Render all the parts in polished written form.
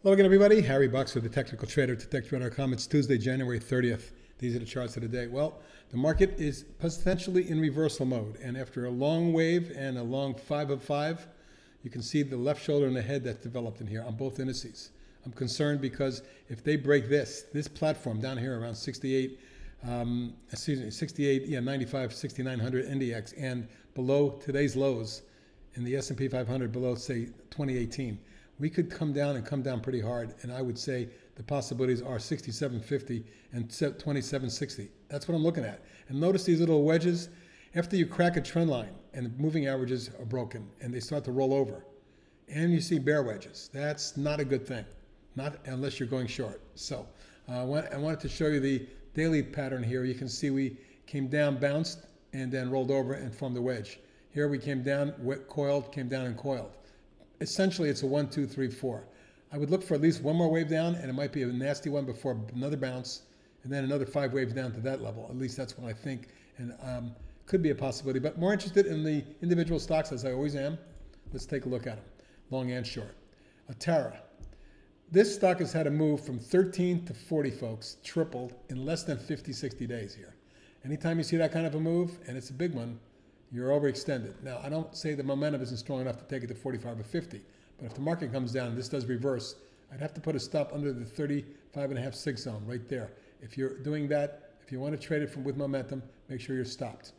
Hello again, everybody. Harry Bucks with the Technical Trader, TechTrader.com. It's Tuesday, January 30th. These are the charts of the day. Well, the market is potentially in reversal mode. And after a long wave and a long 5 of 5, you can see the left shoulder and the head that's developed in here on both indices. I'm concerned because if they break this platform down here around 68, 95, 6900 NDX and below today's lows in the S&P 500 below, say, 2018, we could come down pretty hard. And I would say the possibilities are 67.50 and 27.60. That's what I'm looking at. And notice these little wedges. After you crack a trend line and the moving averages are broken and they start to roll over, and you see bear wedges, that's not a good thing. Not unless you're going short. So I wanted to show you the daily pattern here. You can see we came down, bounced, and then rolled over and formed a wedge. Here we came down, coiled, came down and coiled. Essentially, it's a 1, 2, 3, 4. I would look for at least one more wave down, and it might be a nasty one before another bounce, and then another 5 waves down to that level. At least that's what I think, and could be a possibility. But more interested in the individual stocks, as I always am. Let's take a look at them, long and short. Atara. This stock has had a move from 13 to 40, folks, tripled in less than 50, 60 days here. Anytime you see that kind of a move, and it's a big one, you're overextended. Now, I don't say the momentum isn't strong enough to take it to 45 or 50, but if the market comes down and this does reverse, I'd have to put a stop under the 35.5 6 zone right there. If you're doing that, if you want to trade it with momentum, make sure you're stopped.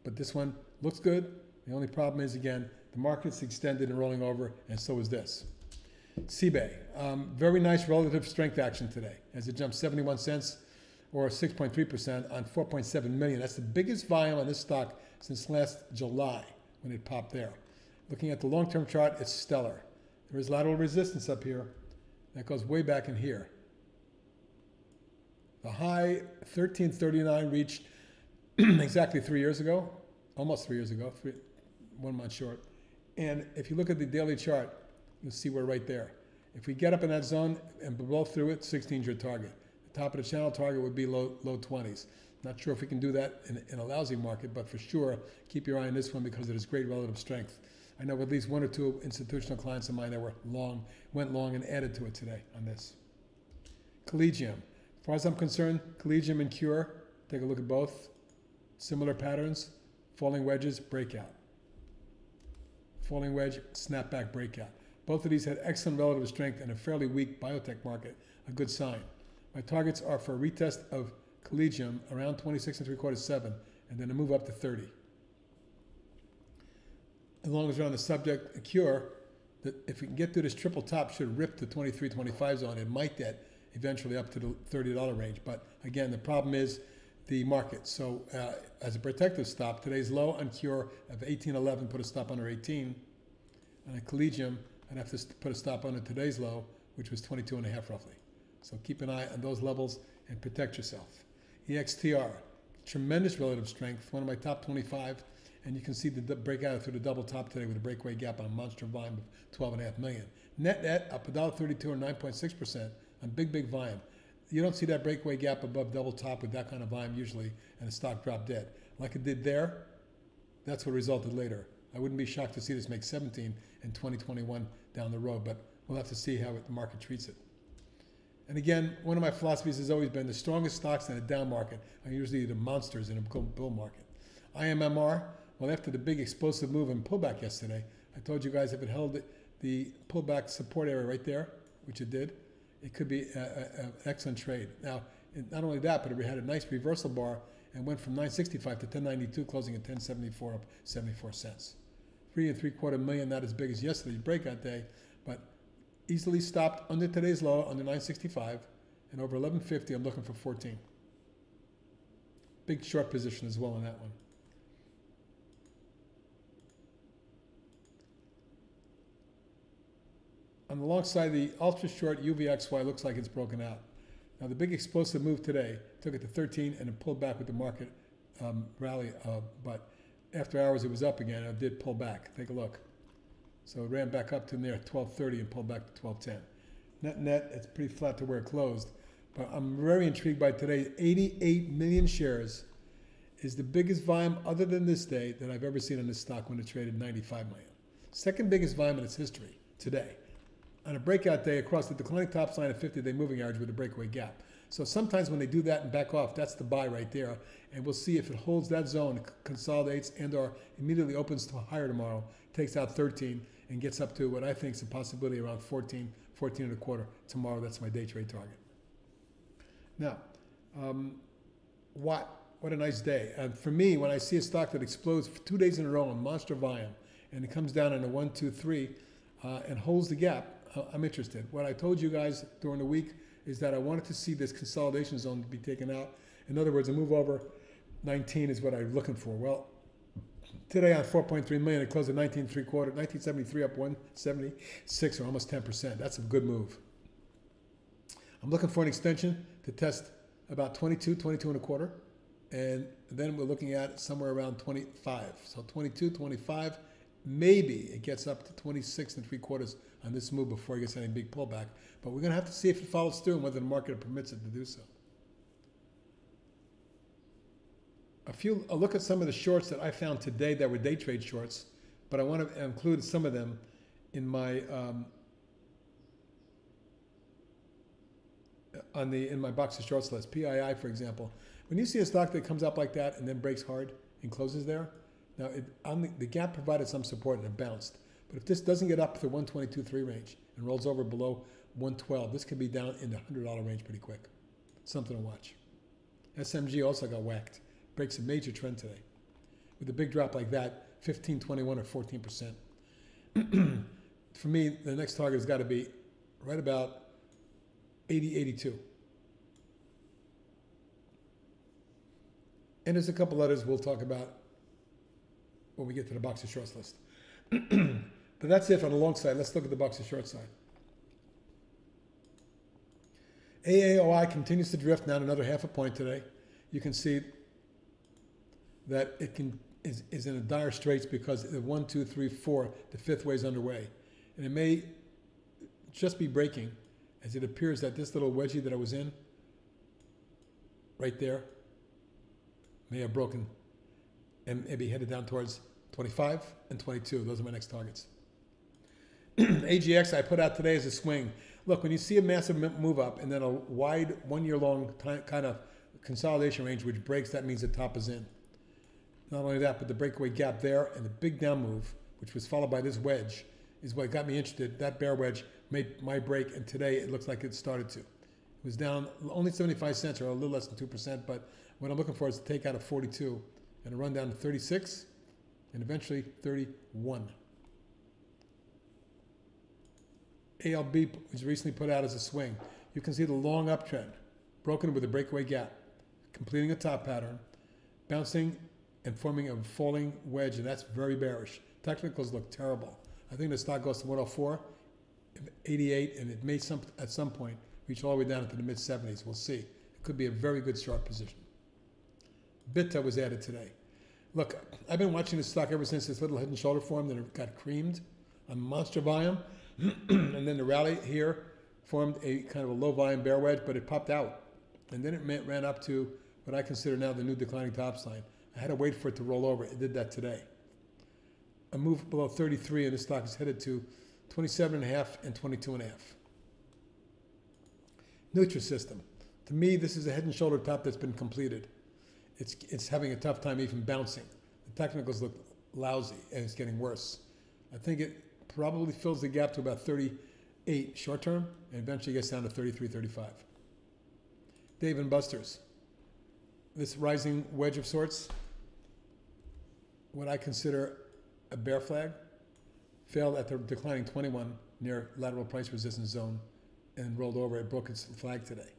But this one looks good. The only problem is, again, the market's extended and rolling over, and so is this. CBAY, very nice relative strength action today as it jumped 71 cents or 6.3% on 4.7 million. That's the biggest volume on this stock since last July when it popped there. Looking at the long-term chart, it's stellar. There is lateral resistance up here that goes way back in here. The high 1339 reached exactly 3 years ago, almost 3 years ago, 1 month short. And if you look at the daily chart, you'll see we're right there. If we get up in that zone and blow through it, 16 is your target. The top of the channel target would be low 20s. Not sure if we can do that in a lousy market, but for sure, keep your eye on this one because it has great relative strength. I know at least 1 or 2 institutional clients of mine that went long and added to it today on this. Collegium. As far as I'm concerned, Collegium and Cure, take a look at both. Similar patterns, falling wedges, breakout. Falling wedge, snapback, breakout. Both of these had excellent relative strength and a fairly weak biotech market, a good sign. My targets are for a retest of Collegium around 26 3/4, 7, and then a move up to 30. As long as we're on the subject, a Cure, that if we can get through this triple top, should rip to 23-25 zone. It might get eventually up to the $30 range. But again, the problem is the market. So as a protective stop, today's low on Cure of 18.11, put a stop under 18. And a Collegium, I'd have to put a stop under today's low, which was 22.5 roughly. So keep an eye on those levels and protect yourself. EXTR, tremendous relative strength, one of my top 25, and you can see the breakout through the double top today with a breakaway gap on a monster volume of 12.5 million. Net up $1.32 or 9.6% on big volume. You don't see that breakaway gap above double top with that kind of volume usually, and the stock dropped dead. Like it did there, that's what resulted later. I wouldn't be shocked to see this make 17 in 2021 down the road, but we'll have to see how the market treats it. And again, one of my philosophies has always been the strongest stocks in a down market are usually the monsters in a bull market. IMMR, well, after the big explosive move and pullback yesterday, I told you guys if it held the pullback support area right there, which it did, it could be an excellent trade. Now, not only that, but it had a nice reversal bar and went from 965 to 1092, closing at 1074, up 74 cents. 3 3/4 million, not as big as yesterday's breakout day, but easily stopped under today's low, under 965, and over 1150, I'm looking for 14. Big short position as well on that one. On the long side, the ultra short UVXY looks like it's broken out. Now, the big explosive move today took it to 13 and it pulled back with the market rally, but after hours it was up again and it did pull back. Take a look. So it ran back up to near 1230 and pulled back to 1210. Net, it's pretty flat to where it closed. But I'm very intrigued by today. 88 million shares is the biggest volume other than this day that I've ever seen on this stock when it traded 95 million. Second biggest volume in its history today. on a breakout day across the declining top line of 50-day moving average with a breakaway gap. So sometimes when they do that and back off, that's the buy right there. And we'll see if it holds that zone, consolidates, and or immediately opens to higher tomorrow, takes out 13 and gets up to what I think is a possibility around 14, 14 and a quarter tomorrow. That's my day trade target. Now, what a nice day. And for me, when I see a stock that explodes for 2 days in a row on monster volume, and it comes down in a 1, 2, 3, and holds the gap, I'm interested. What I told you guys during the week is that I wanted to see this consolidation zone be taken out. In other words, a move over 19 is what I'm looking for. Well, today on 4.3 million, it closed at 19.75, 1973 up 176 or almost 10%. That's a good move. I'm looking for an extension to test about 22, 22 and a quarter. And then we're looking at somewhere around 25. So 22, 25, maybe it gets up to 26 and 3/4 on this move before it gets any big pullback. But we're going to have to see if it follows through and whether the market permits it to do so. A look at some of the shorts that I found today that were day trade shorts, but I want to include some of them in my in my box of shorts list. PII, for example. When you see a stock that comes up like that and then breaks hard and closes there, now the gap provided some support and it bounced. But if this doesn't get up to the 122.3 range and rolls over below 112, this could be down in the $100 range pretty quick. Something to watch. SMG also got whacked. Breaks a major trend today. With a big drop like that, 15, 21 or 14%. For me, the next target has got to be right about 80, 82. And there's a couple others we'll talk about when we get to the box of shorts list. But that's it on the long side. Let's look at the box of short side. AAOI continues to drift down another half a point today. You can see that it is in a dire straits because the 1, 2, 3, 4, the fifth wave is underway. And it may just be breaking as it appears that this little wedgie that I was in right there may have broken and maybe headed down towards 25 and 22. Those are my next targets. AGX I put out today as a swing. Look, when you see a massive move up and then a wide 1 year long kind of consolidation range which breaks, that means the top is in. Not only that, but the breakaway gap there and the big down move, which was followed by this wedge, is what got me interested. That bear wedge made my break, and today it looks like it started to. It was down only 75 cents or a little less than 2%, but what I'm looking for is to take out a 42 and a run down to 36 and eventually 31. ALB was recently put out as a swing. You can see the long uptrend, broken with a breakaway gap, completing a top pattern, bouncing and forming a falling wedge, and that's very bearish. Technicals look terrible. I think the stock goes to 104, 88, and it may at some point reach all the way down into the mid-70s. We'll see. It could be a very good short position. BITA was added today. Look, I've been watching this stock ever since this little head and shoulder formed and it got creamed on monster volume. And then the rally here formed a kind of a low volume bear wedge, but it popped out. And then it ran up to what I consider now the new declining tops line. I had to wait for it to roll over. It did that today. A move below 33 and the stock is headed to 27.5 and 22.5. Nutrisystem. To me, this is a head and shoulder top that's been completed. It's having a tough time even bouncing. The technicals look lousy and it's getting worse. I think it probably fills the gap to about 38 short term and eventually gets down to 33, 35. Dave & Buster's. This rising wedge of sorts, what I consider a bear flag, failed at the declining 21 near lateral price resistance zone and rolled over. It broke its flag today.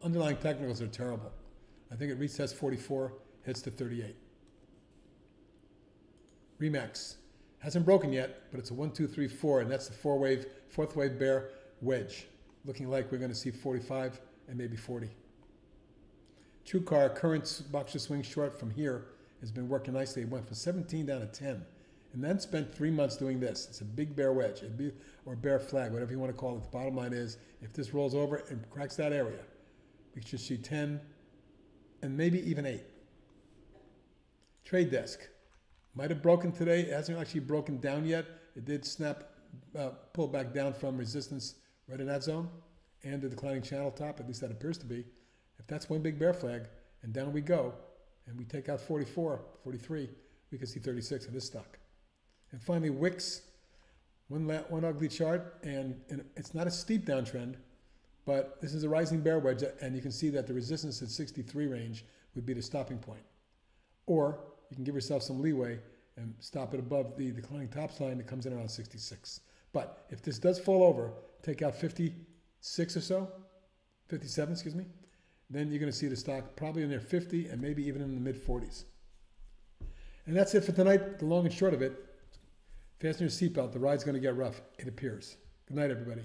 Underlying technicals are terrible. I think it retests 44, hits to 38. RMAX hasn't broken yet, but it's a 1, 2, 3, 4, and that's the fourth wave bear wedge. Looking like we're going to see 45 and maybe 40. TrueCar current box to swing short from here has been working nicely. It went from 17 down to 10, and then spent 3 months doing this. It's a big bear wedge, or bear flag, whatever you want to call it. The bottom line is, if this rolls over and cracks that area, we should see 10 and maybe even 8. Trade Desk might have broken today. It hasn't actually broken down yet. It did snap pull back down from resistance right in that zone and the declining channel top, at least that appears to be. If that's one big bear flag and down we go and we take out 44, 43, we can see 36 in this stock. And finally, Wix, one ugly chart, and it's not a steep downtrend, but this is a rising bear wedge, and you can see that the resistance at 63 range would be the stopping point. Or you can give yourself some leeway and stop it above the declining tops line that comes in around 66. But if this does fall over, take out 56 or so, 57, excuse me, then you're going to see the stock probably in their 50 and maybe even in the mid 40s. And that's it for tonight, the long and short of it. Fasten your seatbelt, the ride's going to get rough, it appears. Good night, everybody.